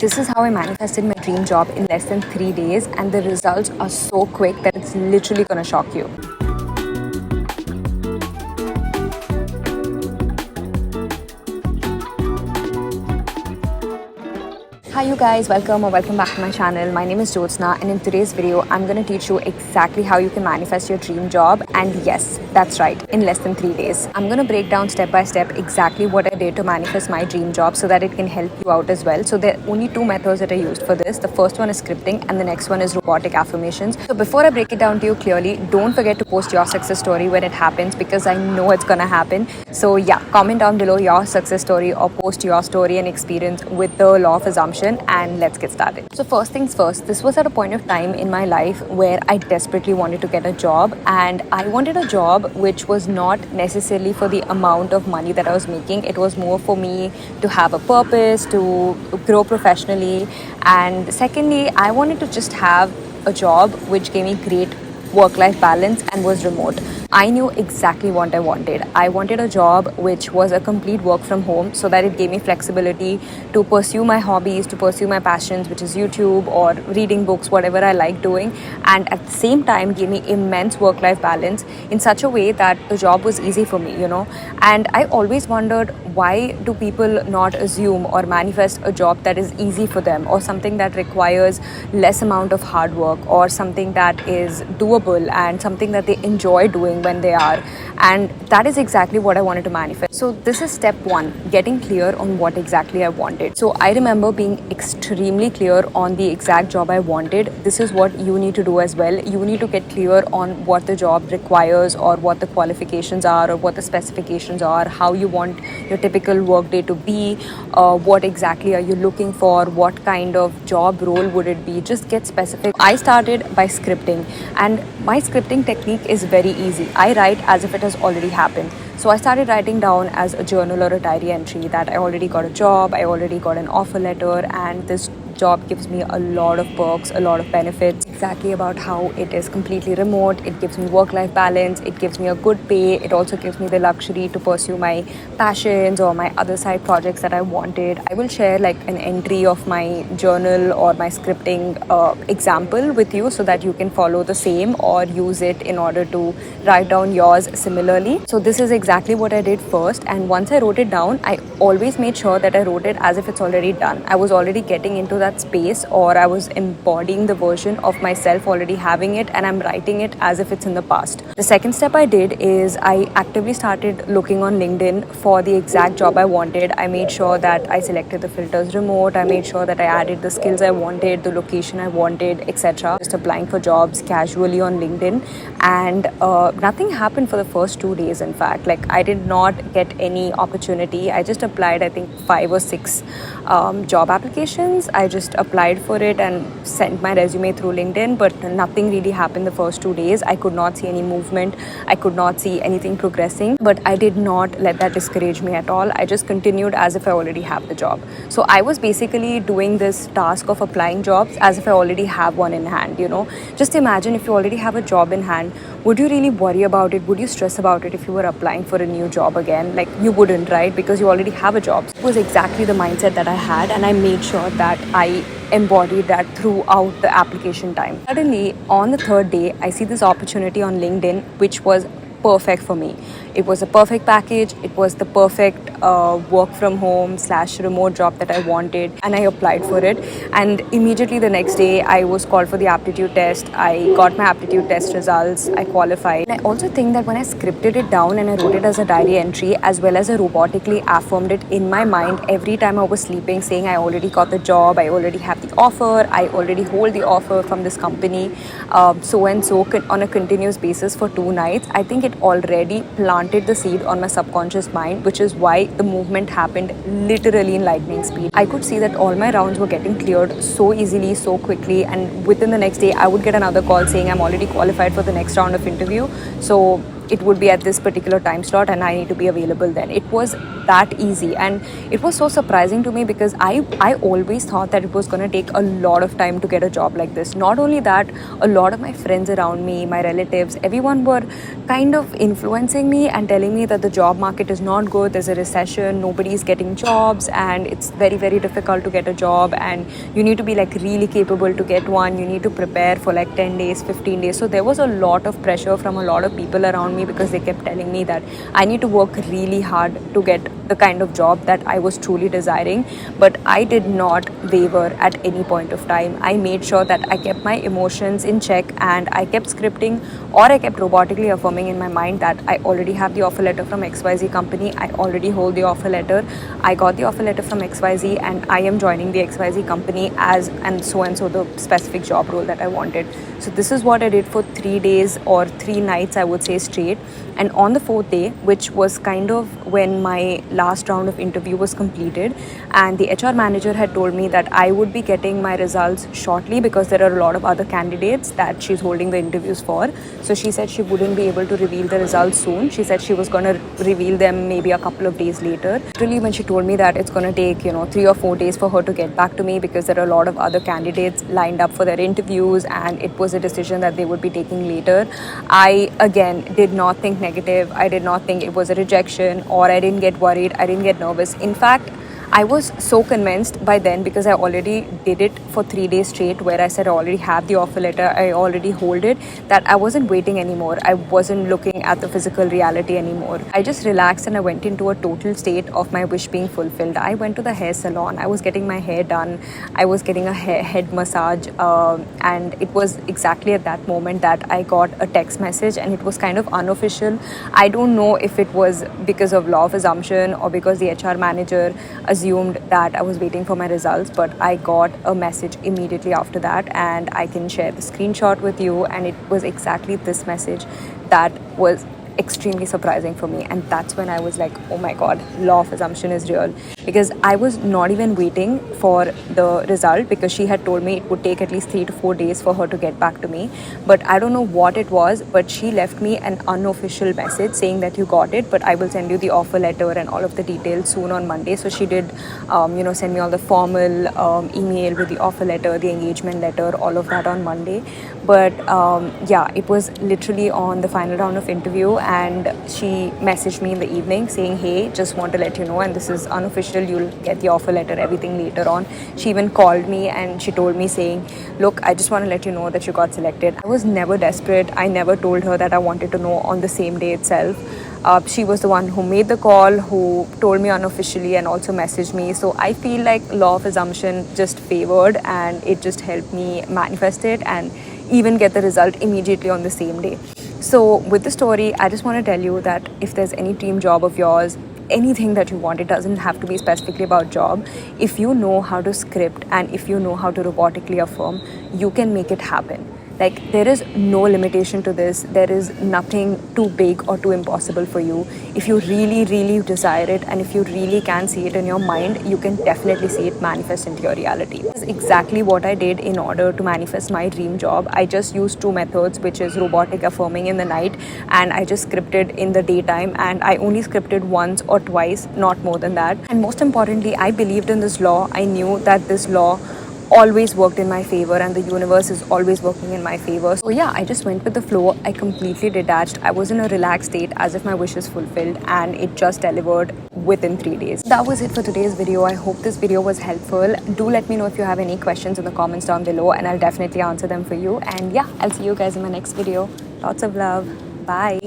This is how I manifested my dream job in less than 3 days, and the results are so quick that it's literally gonna shock you. Hi you guys, welcome back to my channel. My name is Jyotsna, and in today's video I'm going to teach you exactly how you can manifest your dream job. And yes, that's right, in less than 3 days. I'm going to break down step by step exactly what I did to manifest my dream job so that it can help you out as well. So there are only two methods that I used for this. The first one is scripting and the next one is robotic affirmations. So before I break it down to you clearly, don't forget to post your success story when it happens, because I know it's going to happen. So yeah, comment down below your success story or post your story and experience with the law of assumption, and let's get started. So first things first, this was at a point of time in my life where I desperately wanted to get a job, and I wanted a job which was not necessarily for the amount of money that I was making. It was more for me to have a purpose, to grow professionally, and secondly, I wanted to just have a job which gave me great work-life balance and was remote. I knew exactly what I wanted. I wanted a job which was a complete work from home so that it gave me flexibility to pursue my hobbies, to pursue my passions, which is YouTube or reading books, whatever I like doing, and at the same time gave me immense work-life balance in such a way that the job was easy for me, And I always wondered, why do people not assume or manifest a job that is easy for them, or something that requires less amount of hard work, or something that is doable and something that they enjoy doing when they are. And that is exactly what I wanted to manifest. So this is step one, getting clear on what exactly I wanted. So I remember being extremely clear on the exact job I wanted. This is what you need to do as well. You need to get clear on what the job requires, or what the qualifications are, or what the specifications are, how you want your typical workday to be, what exactly are you looking for, what kind of job role would it be. Just get specific. I started by scripting, and my scripting technique is very easy. I write as if it has already happened. So I started writing down as a journal or a diary entry that I already got a job, I already got an offer letter, and this job gives me a lot of perks, a lot of benefits. Exactly about how it is completely remote, it gives me work-life balance, it gives me a good pay, it also gives me the luxury to pursue my passions or my other side projects that I wanted. I will share like an entry of my journal or my scripting example with you so that you can follow the same or use it in order to write down yours similarly. So this is exactly what I did first, and once I wrote it down, I always made sure that I wrote it as if it's already done. I was already getting into that space, or I was embodying the version of myself already having it, and I'm writing it as if it's in the past. The second step I did is I actively started looking on LinkedIn for the exact job I wanted. I made sure that I selected the filters remote, I made sure that I added the skills I wanted, the location I wanted, etc. Just applying for jobs casually on LinkedIn, and nothing happened for the first 2 days. In fact, like, I did not get any opportunity. I just applied, I think, 5 or 6 job applications. I just applied for it and sent my resume through LinkedIn, but nothing really happened the first 2 days. I could not see any movement. I could not see anything progressing, but I did not let that discourage me at all. I just continued as if I already have the job. So I was basically doing this task of applying jobs as if I already have one in hand, Just imagine, if you already have a job in hand, would you really worry about it? Would you stress about it if you were applying for a new job again? Like, you wouldn't, right? Because you already have a job. It was exactly the mindset that I had, and I made sure that I embodied that throughout the application time. Suddenly, on the third day, I see this opportunity on LinkedIn, which was perfect for me. It was a perfect package. It was the perfect work from home / remote job that I wanted, and I applied for it. And immediately the next day, I was called for the aptitude test. I got my aptitude test results. I qualified. And I also think that when I scripted it down and I wrote it as a diary entry, as well as I robotically affirmed it in my mind every time I was sleeping, saying I already got the job, I already have the offer, I already hold the offer from this company, so and so, on a continuous basis for 2 nights. I think it already planted the seed on my subconscious mind, which is why the movement happened literally in lightning speed. I could see that all my rounds were getting cleared so easily, so quickly, and within the next day I would get another call saying I'm already qualified for the next round of interview. So it would be at this particular time slot and I need to be available then. It was that easy, and it was so surprising to me because I always thought that it was going to take a lot of time to get a job like this. Not only that, a lot of my friends around me, my relatives, everyone were kind of influencing me and telling me that the job market is not good, there's a recession, nobody's getting jobs, and it's very, very difficult to get a job, and you need to be like really capable to get one. You need to prepare for like 10 days, 15 days. So there was a lot of pressure from a lot of people around me because they kept telling me that I need to work really hard to get the kind of job that I was truly desiring. But I did not waver at any point of time. I made sure that I kept my emotions in check, and I kept scripting, or I kept robotically affirming in my mind that I already have the offer letter from XYZ company, I already hold the offer letter, I got the offer letter from XYZ, and I am joining the XYZ company as and so the specific job role that I wanted. So this is what I did for 3 days or 3 nights, I would say, straight. And on the 4th day, which was kind of when my last round of interview was completed, and the HR manager had told me that I would be getting my results shortly because there are a lot of other candidates that she's holding the interviews for. So she said she wouldn't be able to reveal the results soon. She said she was going to reveal them maybe a couple of days later. Literally, when she told me that it's going to take 3 or 4 days for her to get back to me because there are a lot of other candidates lined up for their interviews, and it was a decision that they would be taking later, I again did not think negative. I did not think it was a rejection, or I didn't get worried, I didn't get nervous. In fact, I was so convinced by then because I already did it for 3 days straight, where I said I already have the offer letter, I already hold it, that I wasn't waiting anymore. I wasn't looking at the physical reality anymore. I just relaxed and I went into a total state of my wish being fulfilled. I went to the hair salon, I was getting my hair done, I was getting a head massage, and it was exactly at that moment that I got a text message, and it was kind of unofficial. I don't know if it was because of law of assumption or because the HR manager assumed that I was waiting for my results, but I got a message immediately after that, and I can share the screenshot with you, and it was exactly this message that was extremely surprising for me. And that's when I was like, oh my god, law of assumption is real, because I was not even waiting for the result because she had told me it would take at least 3 to 4 days for her to get back to me. But I don't know what it was, but she left me an unofficial message saying that you got it, but I will send you the offer letter and all of the details soon on Monday. So she did send me all the formal email with the offer letter, the engagement letter, all of that on Monday. But it was literally on the final round of interview, and she messaged me in the evening saying, hey, just want to let you know, and this is unofficial, you'll get the offer letter, everything later on. She even called me and she told me saying, look, I just want to let you know that you got selected. I was never desperate. I never told her that I wanted to know on the same day itself. She was the one who made the call, who told me unofficially and also messaged me. So I feel like law of assumption just favored, and it just helped me manifest it and even get the result immediately on the same day. So with the story, I just want to tell you that if there's any dream job of yours, anything that you want, it doesn't have to be specifically about job. If you know how to script and if you know how to robotically affirm, you can make it happen. Like, there is no limitation to this. There is nothing too big or too impossible for you. If you really, really desire it, and if you really can see it in your mind, you can definitely see it manifest into your reality. This is exactly what I did in order to manifest my dream job. I just used 2 methods, which is robotic affirming in the night, and I just scripted in the daytime, and I only scripted once or twice, not more than that. And most importantly, I believed in this law. I knew that this law always worked in my favor, and the universe is always working in my favor. So yeah, I just went with the flow. I completely detached. I was in a relaxed state as if my wish is fulfilled, and it just delivered within 3 days. That was it for today's video. I hope this video was helpful. Do let me know if you have any questions in the comments down below, and I'll definitely answer them for you. And yeah, I'll see you guys in my next video. Lots of love. Bye.